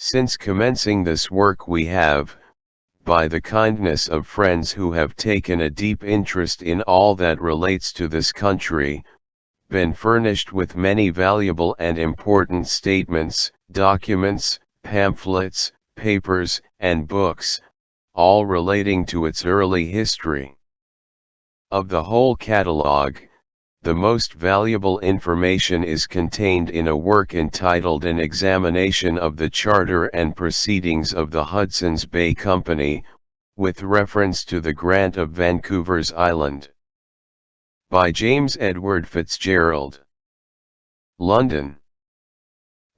Since commencing this work we have, by the kindness of friends who have taken a deep interest in all that relates to this country, been furnished with many valuable and important statements, documents, pamphlets, papers, and books, all relating to its early history. Of the whole catalogue, the most valuable information is contained in a work entitled An Examination of the Charter and Proceedings of the Hudson's Bay Company, with reference to the grant of Vancouver's Island. By James Edward Fitzgerald. London.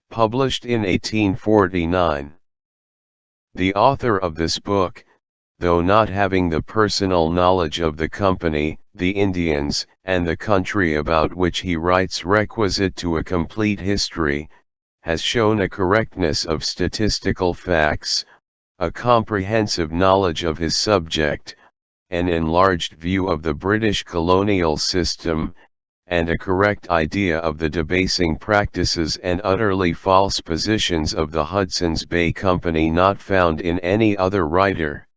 Published in 1849. The author of this book, though not having the personal knowledge of the company, the Indians, and the country about which he writes requisite to a complete history, has shown a correctness of statistical facts, a comprehensive knowledge of his subject, an enlarged view of the British colonial system, and a correct idea of the debasing practices and utterly false positions of the Hudson's Bay Company not found in any other writer.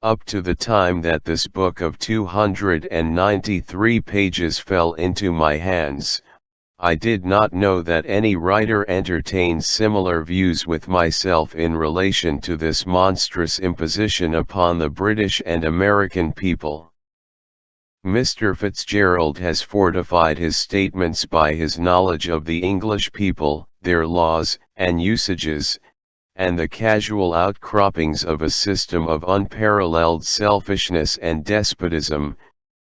Up to the time that this book of 293 pages fell into my hands, I did not know that any writer entertained similar views with myself in relation to this monstrous imposition upon the British and American people. Mr. Fitzgerald has fortified his statements by his knowledge of the English people, their laws and usages, and the casual outcroppings of a system of unparalleled selfishness and despotism,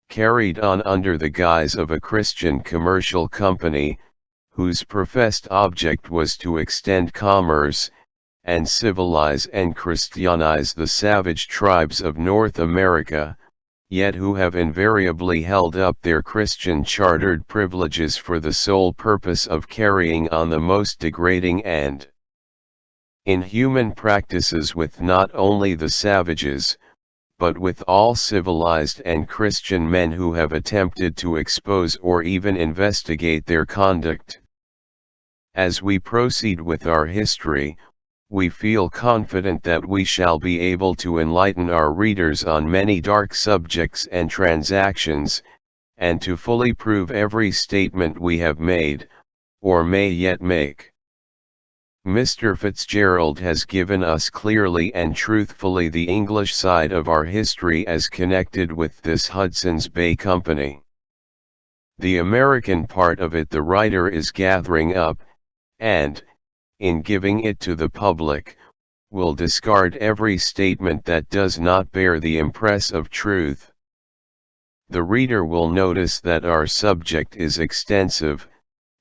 carried on under the guise of a Christian commercial company, whose professed object was to extend commerce, and civilize and Christianize the savage tribes of North America, yet who have invariably held up their Christian chartered privileges for the sole purpose of carrying on the most degrading and inhuman practices with not only the savages, but with all civilized and Christian men who have attempted to expose or even investigate their conduct. As we proceed with our history, we feel confident that we shall be able to enlighten our readers on many dark subjects and transactions, and to fully prove every statement we have made, or may yet make. Mr. Fitzgerald has given us clearly and truthfully the English side of our history as connected with this Hudson's Bay Company. The American part of it the writer is gathering up, and, in giving it to the public, will discard every statement that does not bear the impress of truth. The reader will notice that our subject is extensive,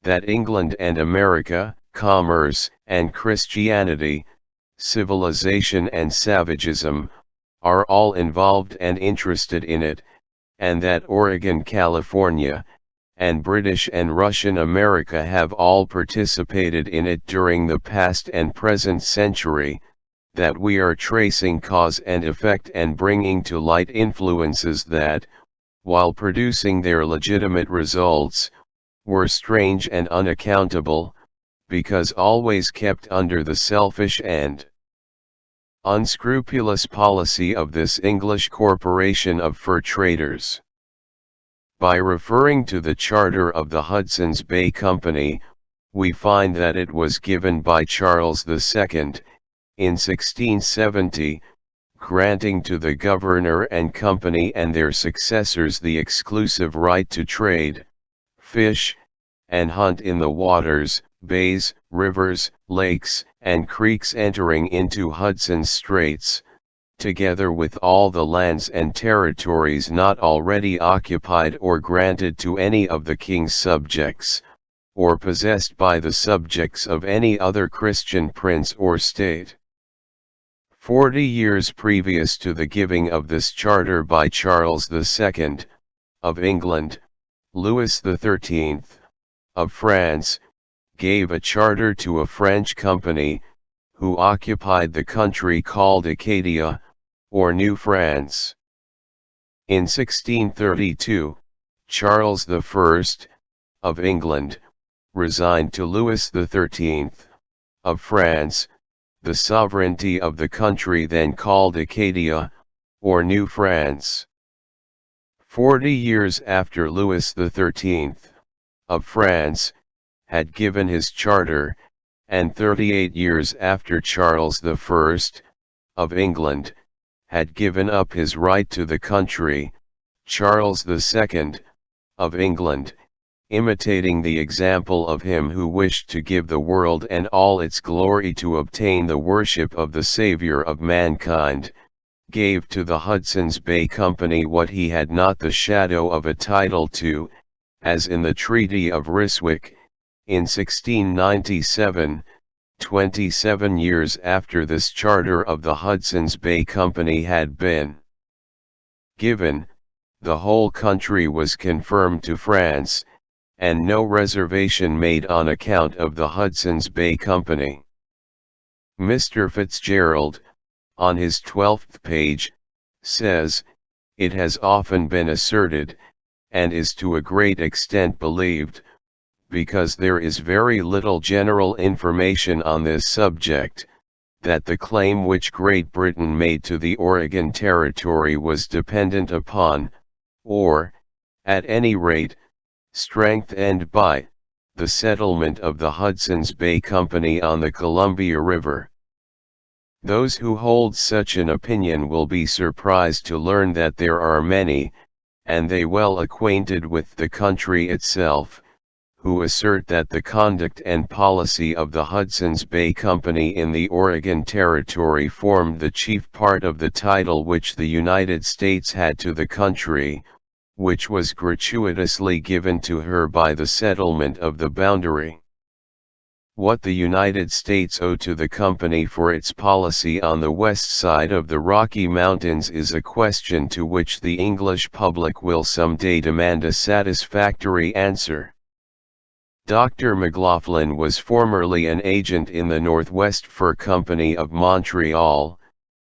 that England and America, commerce and Christianity, civilization and savagism, are all involved and interested in it, and that Oregon, California, and British and Russian America have all participated in it during the past and present century, that we are tracing cause and effect and bringing to light influences that, while producing their legitimate results, were strange and unaccountable, because always kept under the selfish and unscrupulous policy of this English corporation of fur traders. By referring to the charter of the Hudson's Bay Company, we find that it was given by Charles II, in 1670, granting to the governor and company and their successors the exclusive right to trade, fish, and hunt in the waters, bays, rivers, lakes, and creeks entering into Hudson's Straits, together with all the lands and territories not already occupied or granted to any of the king's subjects, or possessed by the subjects of any other Christian prince or state. 40 years previous to the giving of this charter by Charles II, of England, Louis XIII, of France, gave a charter to a French company, who occupied the country called Acadia, or New France. In 1632, Charles I, of England, resigned to Louis XIII, of France, the sovereignty of the country then called Acadia, or New France. 40 years after Louis XIII, of France, had given his charter, and 38 years after Charles I, of England, had given up his right to the country, Charles II, of England, imitating the example of him who wished to give the world and all its glory to obtain the worship of the Saviour of mankind, gave to the Hudson's Bay Company what he had not the shadow of a title to, as in the Treaty of Ryswick, in 1697, 27 years after this charter of the Hudson's Bay Company had been given, the whole country was confirmed to France, and no reservation made on account of the Hudson's Bay Company. Mr. Fitzgerald, on his 12th page, says, "It has often been asserted, and is to a great extent believed, because there is very little general information on this subject, that the claim which Great Britain made to the Oregon Territory was dependent upon, or, at any rate, strengthened by, the settlement of the Hudson's Bay Company on the Columbia River." Those who hold such an opinion will be surprised to learn that there are many, and they well acquainted with the country itself, who assert that the conduct and policy of the Hudson's Bay Company in the Oregon Territory formed the chief part of the title which the United States had to the country, which was gratuitously given to her by the settlement of the boundary. What the United States owe to the company for its policy on the west side of the Rocky Mountains is a question to which the English public will someday demand a satisfactory answer. Dr. McLaughlin was formerly an agent in the Northwest Fur Company of Montreal.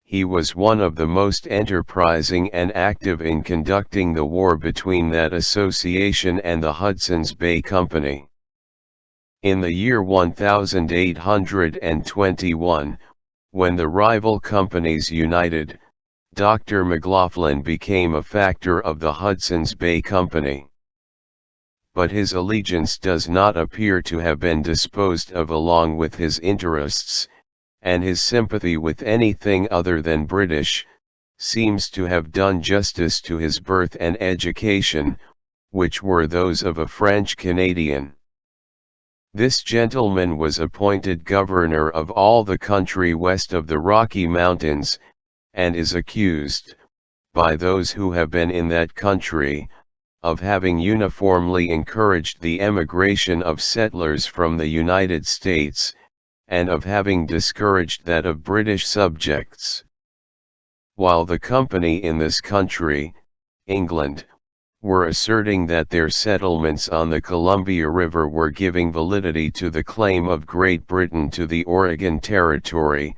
He was one of the most enterprising and active in conducting the war between that association and the Hudson's Bay Company. In the year 1821, when the rival companies united, Dr. McLaughlin became a factor of the Hudson's Bay Company. But his allegiance does not appear to have been disposed of along with his interests, and his sympathy with anything other than British, seems to have done justice to his birth and education, which were those of a French Canadian. This gentleman was appointed governor of all the country west of the Rocky Mountains, and is accused, by those who have been in that country, of having uniformly encouraged the emigration of settlers from the United States, and of having discouraged that of British subjects. While the company in this country, England, were asserting that their settlements on the Columbia River were giving validity to the claim of Great Britain to the Oregon Territory,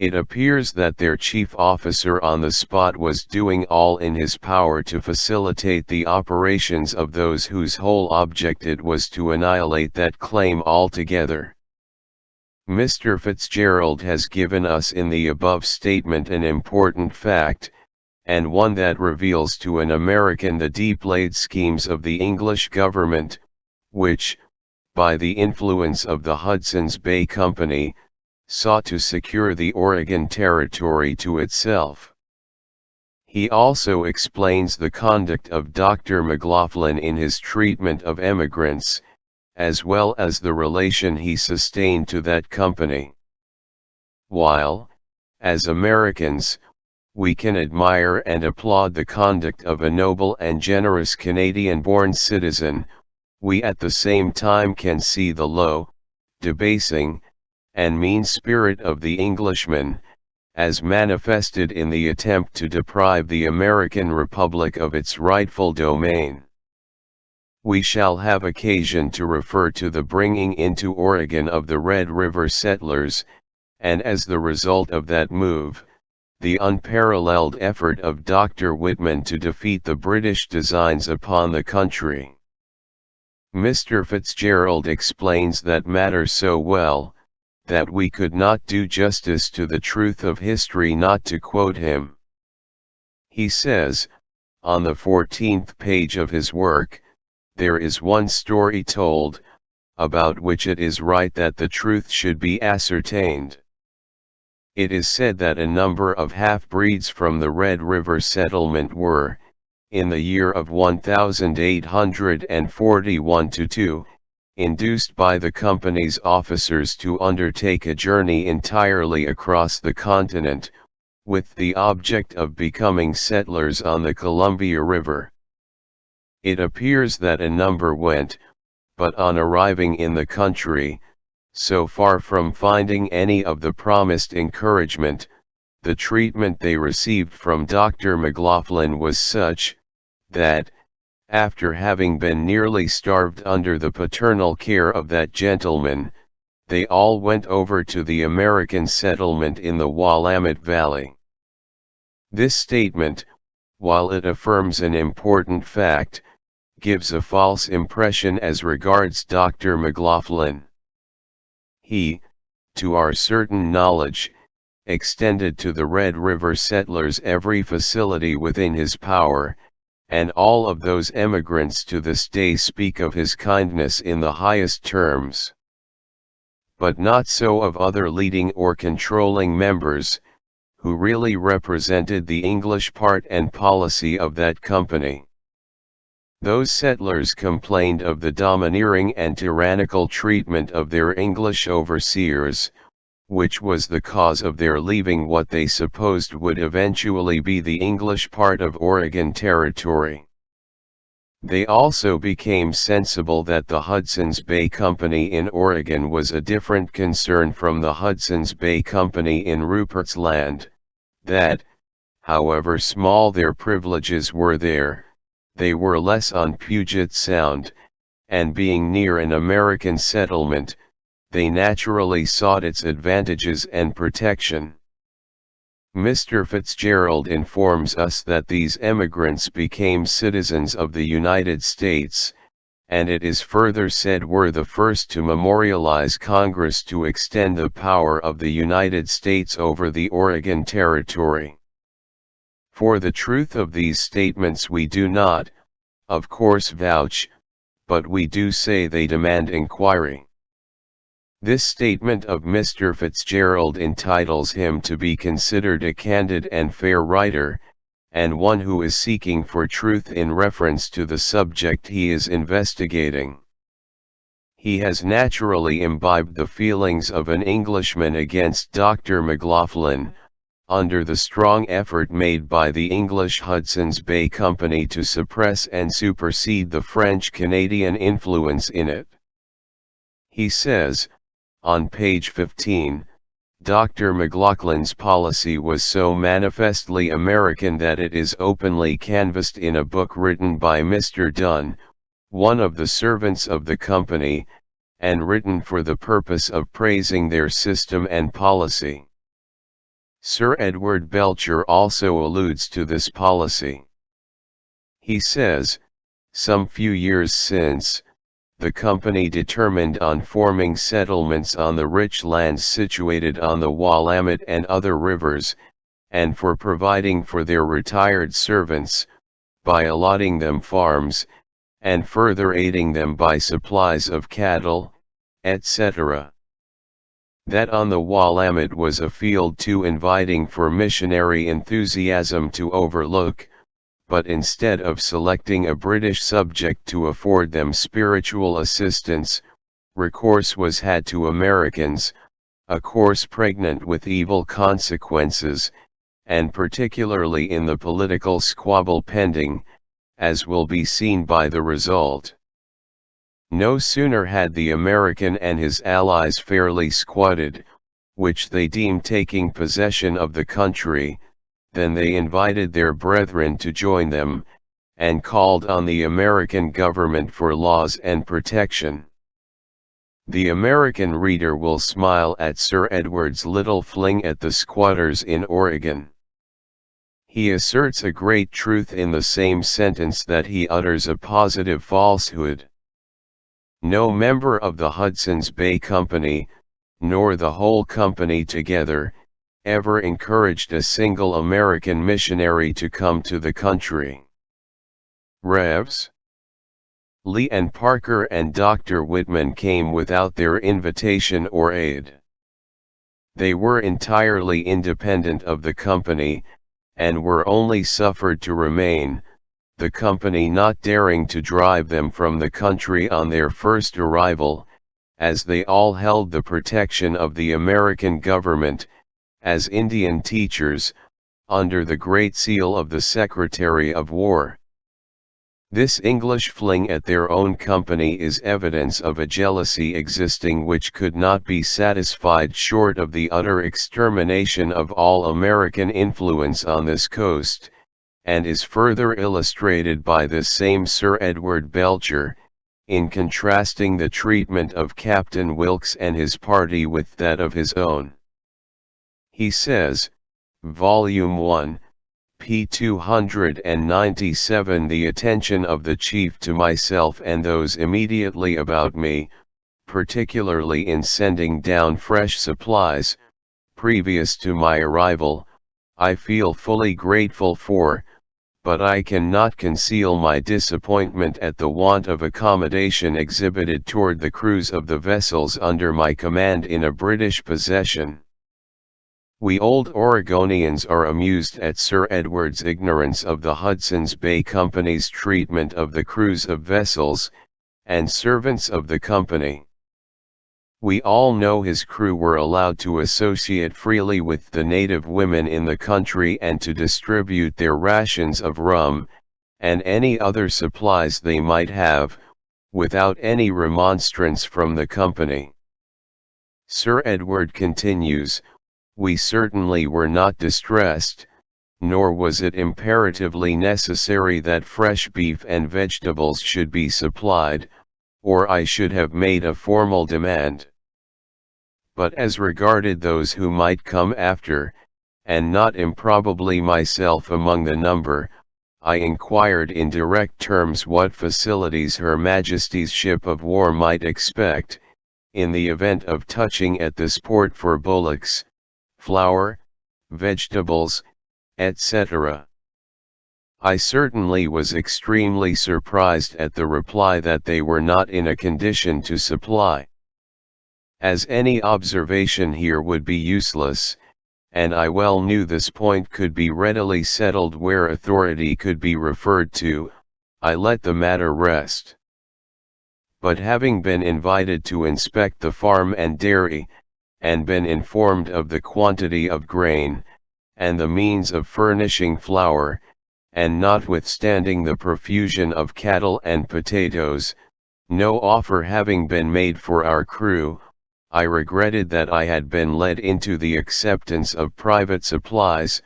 it appears that their chief officer on the spot was doing all in his power to facilitate the operations of those whose whole object it was to annihilate that claim altogether. Mr. Fitzgerald has given us in the above statement an important fact, and one that reveals to an American the deep-laid schemes of the English government, which, by the influence of the Hudson's Bay Company, sought to secure the Oregon Territory to itself. He also explains the conduct of Dr. McLaughlin in his treatment of emigrants, as well as the relation he sustained to that company. While, as Americans, we can admire and applaud the conduct of a noble and generous Canadian-born citizen, we at the same time can see the low, debasing, and mean spirit of the Englishman, as manifested in the attempt to deprive the American Republic of its rightful domain. We shall have occasion to refer to the bringing into Oregon of the Red River settlers, and as the result of that move, the unparalleled effort of Dr. Whitman to defeat the British designs upon the country. Mr. Fitzgerald explains that matter so well, that we could not do justice to the truth of history not to quote him. He says, on the 14th page of his work, there is one story told, about which it is right that the truth should be ascertained. It is said that a number of half-breeds from the Red River settlement were, in the year of 1841-2, induced by the company's officers to undertake a journey entirely across the continent, with the object of becoming settlers on the Columbia River. It appears that a number went, but on arriving in the country, so far from finding any of the promised encouragement, the treatment they received from Dr. McLaughlin was such, that, after having been nearly starved under the paternal care of that gentleman, they all went over to the American settlement in the Willamette Valley. This statement, while it affirms an important fact, gives a false impression as regards Dr. McLaughlin. He, to our certain knowledge, extended to the Red River settlers every facility within his power, and all of those emigrants to this day speak of his kindness in the highest terms. But not so of other leading or controlling members, who really represented the English part and policy of that company. Those settlers complained of the domineering and tyrannical treatment of their English overseers, which was the cause of their leaving what they supposed would eventually be the English part of Oregon Territory. They also became sensible that the Hudson's Bay Company in Oregon was a different concern from the Hudson's Bay Company in Rupert's Land, that, however small their privileges were there, they were less on Puget Sound, and being near an American settlement, they naturally sought its advantages and protection. Mr. Fitzgerald informs us that these emigrants became citizens of the United States, and it is further said were the first to memorialize Congress to extend the power of the United States over the Oregon Territory. For the truth of these statements we do not, of course, vouch, but we do say they demand inquiry. This statement of Mr. Fitzgerald entitles him to be considered a candid and fair writer, and one who is seeking for truth in reference to the subject he is investigating. He has naturally imbibed the feelings of an Englishman against Dr. McLaughlin, under the strong effort made by the English Hudson's Bay Company to suppress and supersede the French-Canadian influence in it. He says, on page 15, Dr. McLaughlin's policy was so manifestly American that it is openly canvassed in a book written by Mr. Dunn, one of the servants of the company, and written for the purpose of praising their system and policy. Sir Edward Belcher also alludes to this policy. He says, some few years since, the company determined on forming settlements on the rich lands situated on the Willamette and other rivers, and for providing for their retired servants, by allotting them farms, and further aiding them by supplies of cattle, etc. That on the Willamette was a field too inviting for missionary enthusiasm to overlook, but instead of selecting a British subject to afford them spiritual assistance, recourse was had to Americans, a course pregnant with evil consequences, and particularly in the political squabble pending, as will be seen by the result. No sooner had the American and his allies fairly squatted, which they deemed taking possession of the country, than they invited their brethren to join them, and called on the American government for laws and protection. The American reader will smile at Sir Edward's little fling at the squatters in Oregon. He asserts a great truth in the same sentence that he utters a positive falsehood. No member of the Hudson's Bay Company, nor the whole company together, ever encouraged a single American missionary to come to the country. Revs. Lee and Parker and Dr. Whitman came without their invitation or aid. They were entirely independent of the company, and were only suffered to remain, the company not daring to drive them from the country on their first arrival, as they all held the protection of the American government, as Indian teachers, under the Great Seal of the Secretary of War. This English fling at their own company is evidence of a jealousy existing which could not be satisfied short of the utter extermination of all American influence on this coast, and is further illustrated by this same Sir Edward Belcher, in contrasting the treatment of Captain Wilkes and his party with that of his own. He says, Volume 1, p. 297, the attention of the chief to myself and those immediately about me, particularly in sending down fresh supplies, previous to my arrival, I feel fully grateful for, but I cannot conceal my disappointment at the want of accommodation exhibited toward the crews of the vessels under my command in a British possession. We old Oregonians are amused at Sir Edward's ignorance of the Hudson's Bay Company's treatment of the crews of vessels, and servants of the company. We all know his crew were allowed to associate freely with the native women in the country and to distribute their rations of rum, and any other supplies they might have, without any remonstrance from the company. Sir Edward continues, we certainly were not distressed, nor was it imperatively necessary that fresh beef and vegetables should be supplied, or I should have made a formal demand. But as regarded those who might come after, and not improbably myself among the number, I inquired in direct terms what facilities Her Majesty's ship of war might expect, in the event of touching at this port for bullocks, flour, vegetables, etc. I certainly was extremely surprised at the reply that they were not in a condition to supply. As any observation here would be useless, and I well knew this point could be readily settled where authority could be referred to, I let the matter rest. But having been invited to inspect the farm and dairy, and been informed of the quantity of grain, and the means of furnishing flour, and notwithstanding the profusion of cattle and potatoes, no offer having been made for our crew, I regretted that I had been led into the acceptance of private supplies,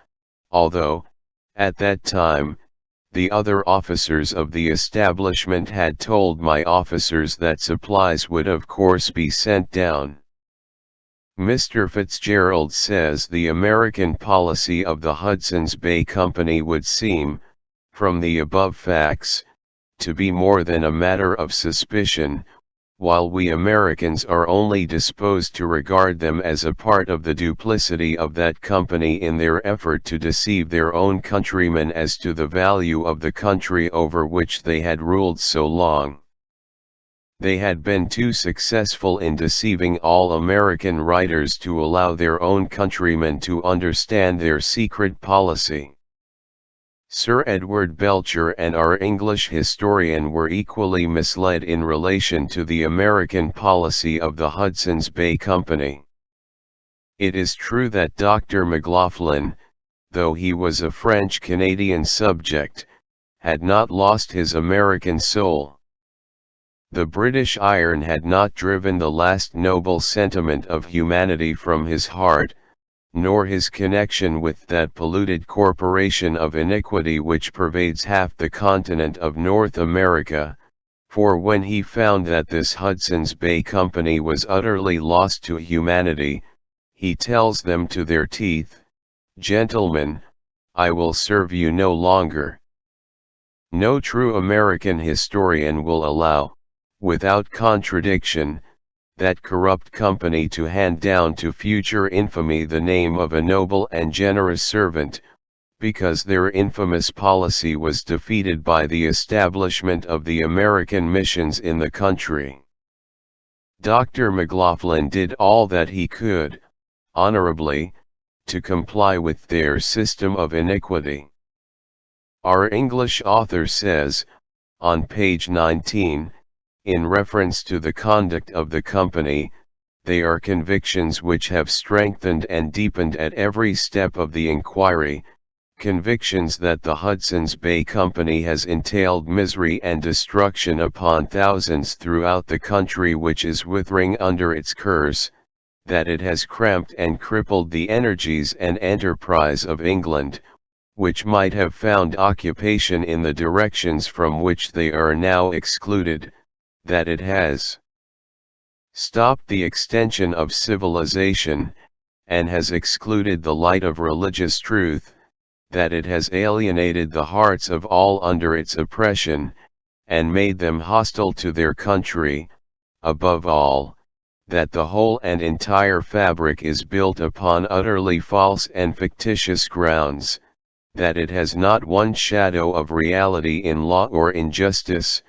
although, at that time, the other officers of the establishment had told my officers that supplies would of course be sent down. Mr. Fitzgerald says the American policy of the Hudson's Bay Company would seem, from the above facts, to be more than a matter of suspicion, while we Americans are only disposed to regard them as a part of the duplicity of that company in their effort to deceive their own countrymen as to the value of the country over which they had ruled so long. They had been too successful in deceiving all American writers to allow their own countrymen to understand their secret policy. Sir Edward Belcher and our English historian were equally misled in relation to the American policy of the Hudson's Bay Company. It is true that Dr. McLaughlin, though he was a French-Canadian subject, had not lost his American soul. The British iron had not driven the last noble sentiment of humanity from his heart, nor his connection with that polluted corporation of iniquity which pervades half the continent of North America, for when he found that this Hudson's Bay Company was utterly lost to humanity, he tells them to their teeth, "Gentlemen, I will serve you no longer." No true American historian will allow, without contradiction, that corrupt company to hand down to future infamy the name of a noble and generous servant, because their infamous policy was defeated by the establishment of the American missions in the country. Dr. McLaughlin did all that he could, honorably, to comply with their system of iniquity. Our English author says, on page 19, in reference to the conduct of the company, they are convictions which have strengthened and deepened at every step of the inquiry, convictions that the Hudson's Bay Company has entailed misery and destruction upon thousands throughout the country which is withering under its curse, that it has cramped and crippled the energies and enterprise of England, which might have found occupation in the directions from which they are now excluded, that it has stopped the extension of civilization, and has excluded the light of religious truth, that it has alienated the hearts of all under its oppression, and made them hostile to their country, above all, that the whole and entire fabric is built upon utterly false and fictitious grounds, that it has not one shadow of reality in law or in justice,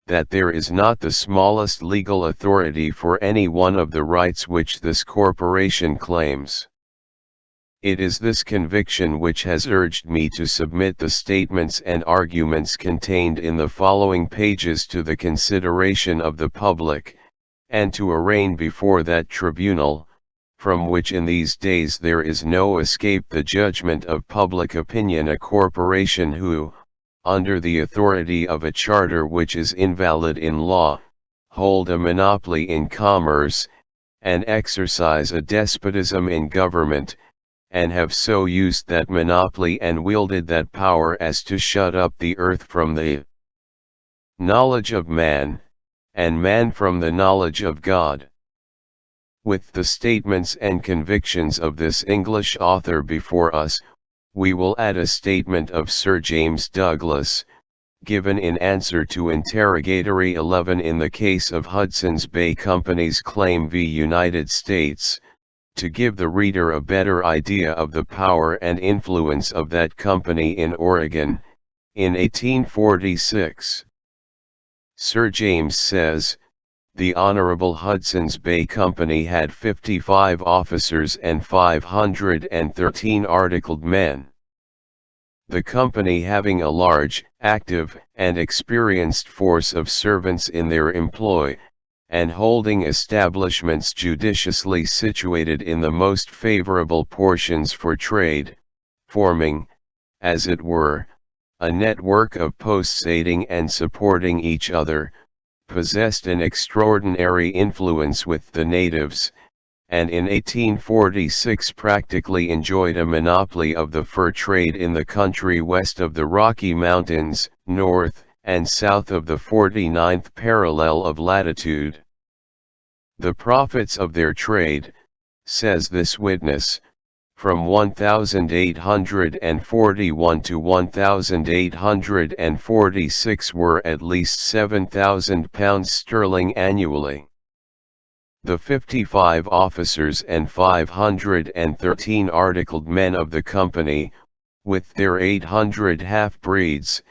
that there is not the smallest legal authority for any one of the rights which this corporation claims. It is this conviction which has urged me to submit the statements and arguments contained in the following pages to the consideration of the public, and to arraign before that tribunal, from which in these days there is no escape, the judgment of public opinion, a corporation who, under the authority of a charter which is invalid in law, hold a monopoly in commerce, and exercise a despotism in government, and have so used that monopoly and wielded that power as to shut up the earth from the knowledge of man, and man from the knowledge of God. With the statements and convictions of this English author before us, we will add a statement of Sir James Douglas, given in answer to Interrogatory 11 in the case of Hudson's Bay Company's claim v. United States, to give the reader a better idea of the power and influence of that company in Oregon, in 1846. Sir James says, the Honorable Hudson's Bay Company had 55 officers and 513 articled men. The company having a large, active, and experienced force of servants in their employ, and holding establishments judiciously situated in the most favorable portions for trade, forming, as it were, a network of posts aiding and supporting each other, possessed an extraordinary influence with the natives, and in 1846 practically enjoyed a monopoly of the fur trade in the country west of the Rocky Mountains, north and south of the 49th parallel of latitude. The profits of their trade, says this witness, from 1841 to 1846 were at least £7,000 sterling annually. The 55 officers and 513 articled men of the company, with their 800 half-breeds,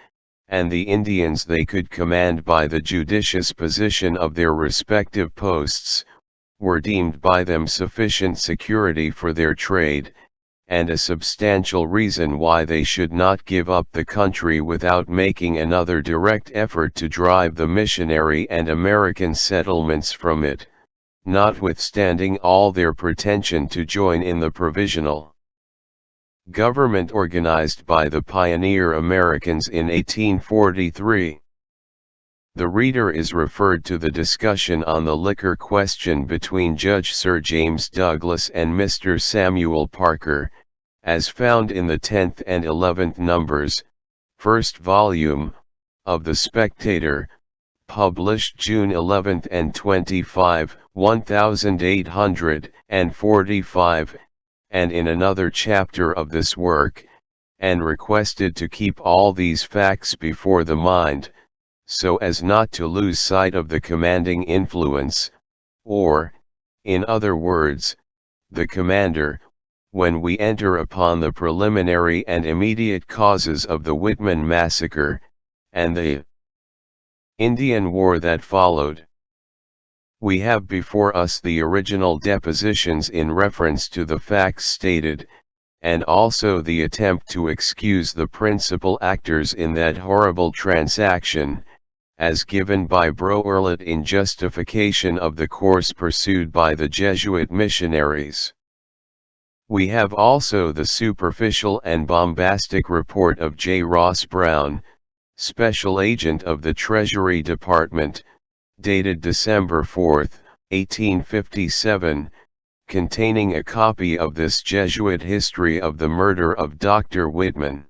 and the Indians they could command by the judicious position of their respective posts, were deemed by them sufficient security for their trade, and a substantial reason why they should not give up the country without making another direct effort to drive the missionary and American settlements from it, notwithstanding all their pretension to join in the provisional government organized by the pioneer Americans in 1843. The reader is referred to the discussion on the liquor question between Judge Sir James Douglas and Mr. Samuel Parker, as found in the 10th and 11th numbers, first volume, of The Spectator, published June 11 and 25, 1845, and in another chapter of this work, and requested to keep all these facts before the mind, so as not to lose sight of the commanding influence, or, in other words, the commander, when we enter upon the preliminary and immediate causes of the Whitman massacre, and the Indian War that followed. We have before us the original depositions in reference to the facts stated, and also the attempt to excuse the principal actors in that horrible transaction, as given by Browne in justification of the course pursued by the Jesuit missionaries. We have also the superficial and bombastic report of J. Ross Browne, Special Agent of the Treasury Department, dated December 4, 1857, containing a copy of this Jesuit history of the murder of Dr. Whitman.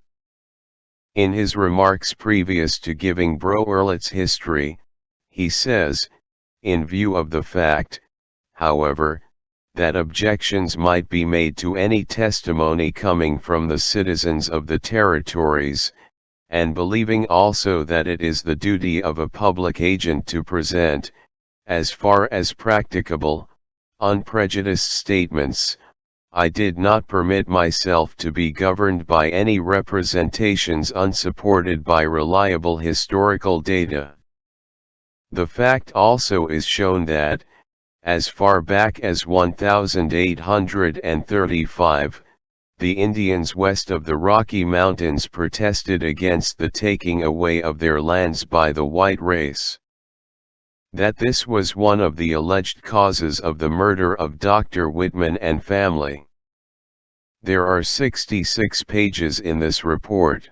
In his remarks previous to giving Browne's history, he says, in view of the fact, however, that objections might be made to any testimony coming from the citizens of the territories, and believing also that it is the duty of a public agent to present, as far as practicable, unprejudiced statements, I did not permit myself to be governed by any representations unsupported by reliable historical data. The fact also is shown that, as far back as 1835, the Indians west of the Rocky Mountains protested against the taking away of their lands by the white race. That this was one of the alleged causes of the murder of Dr. Whitman and family. There are 66 pages in this report.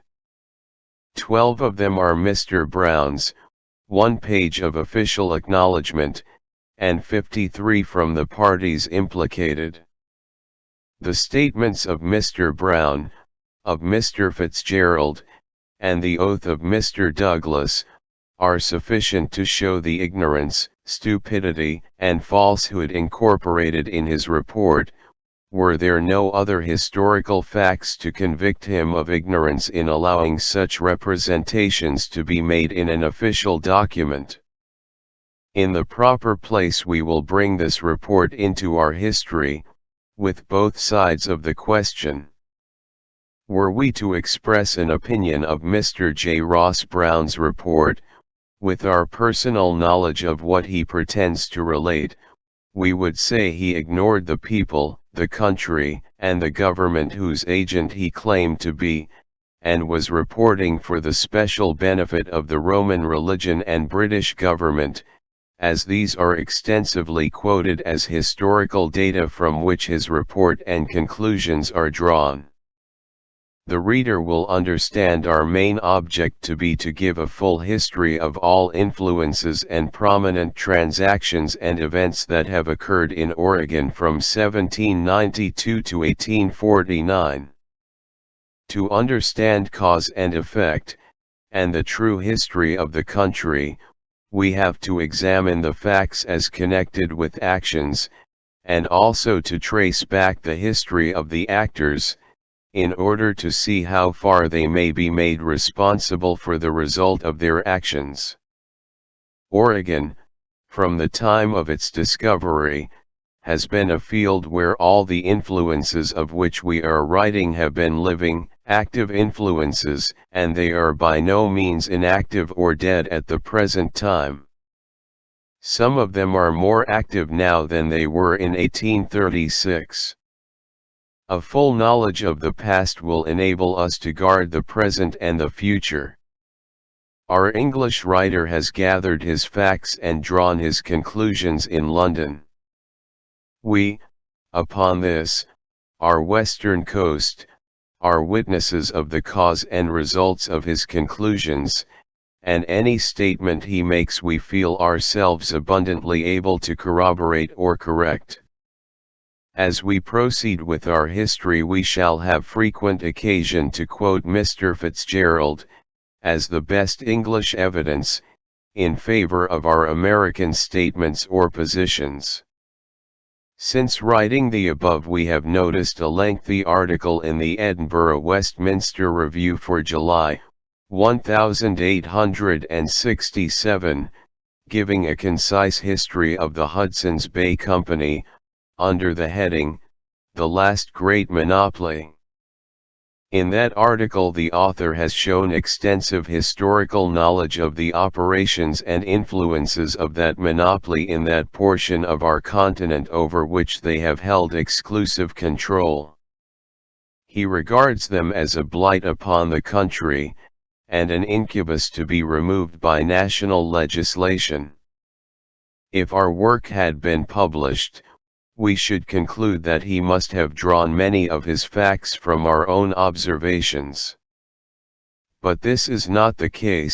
12 of them are Mr. Browne's, 1 page of official acknowledgement, and 53 from the parties implicated. The statements of Mr. Browne, of Mr. Fitzgerald, and the oath of Mr. Douglas, are sufficient to show the ignorance, stupidity, and falsehood incorporated in his report, were there no other historical facts to convict him of ignorance in allowing such representations to be made in an official document. In the proper place we will bring this report into our history, with both sides of the question. Were we to express an opinion of Mr. J. Ross Browne's report, with our personal knowledge of what he pretends to relate, we would say he ignored the people, the country, and the government whose agent he claimed to be, and was reporting for the special benefit of the Roman religion and British government, as these are extensively quoted as historical data from which his report and conclusions are drawn. The reader will understand our main object to be to give a full history of all influences and prominent transactions and events that have occurred in Oregon from 1792 to 1849. To understand cause and effect, and the true history of the country, we have to examine the facts as connected with actions, and also to trace back the history of the actors, in order to see how far they may be made responsible for the result of their actions. Oregon, from the time of its discovery, has been a field where all the influences of which we are writing have been living, active influences, and they are by no means inactive or dead at the present time. Some of them are more active now than they were in 1836. A full knowledge of the past will enable us to guard the present and the future. Our English writer has gathered his facts and drawn his conclusions in London. We, upon this, our western coast, are witnesses of the cause and results of his conclusions, and any statement he makes we feel ourselves abundantly able to corroborate or correct. As we proceed with our history we shall have frequent occasion to quote Mr. Fitzgerald, as the best English evidence, in favor of our American statements or positions. Since writing the above we have noticed a lengthy article in the Edinburgh Westminster Review for July, 1867, giving a concise history of the Hudson's Bay Company, under the heading, "The Last Great Monopoly." In that article the author has shown extensive historical knowledge of the operations and influences of that monopoly in that portion of our continent over which they have held exclusive control. He regards them as a blight upon the country, and an incubus to be removed by national legislation. If our work had been published, we should conclude that he must have drawn many of his facts from our own observations. But this is not the case.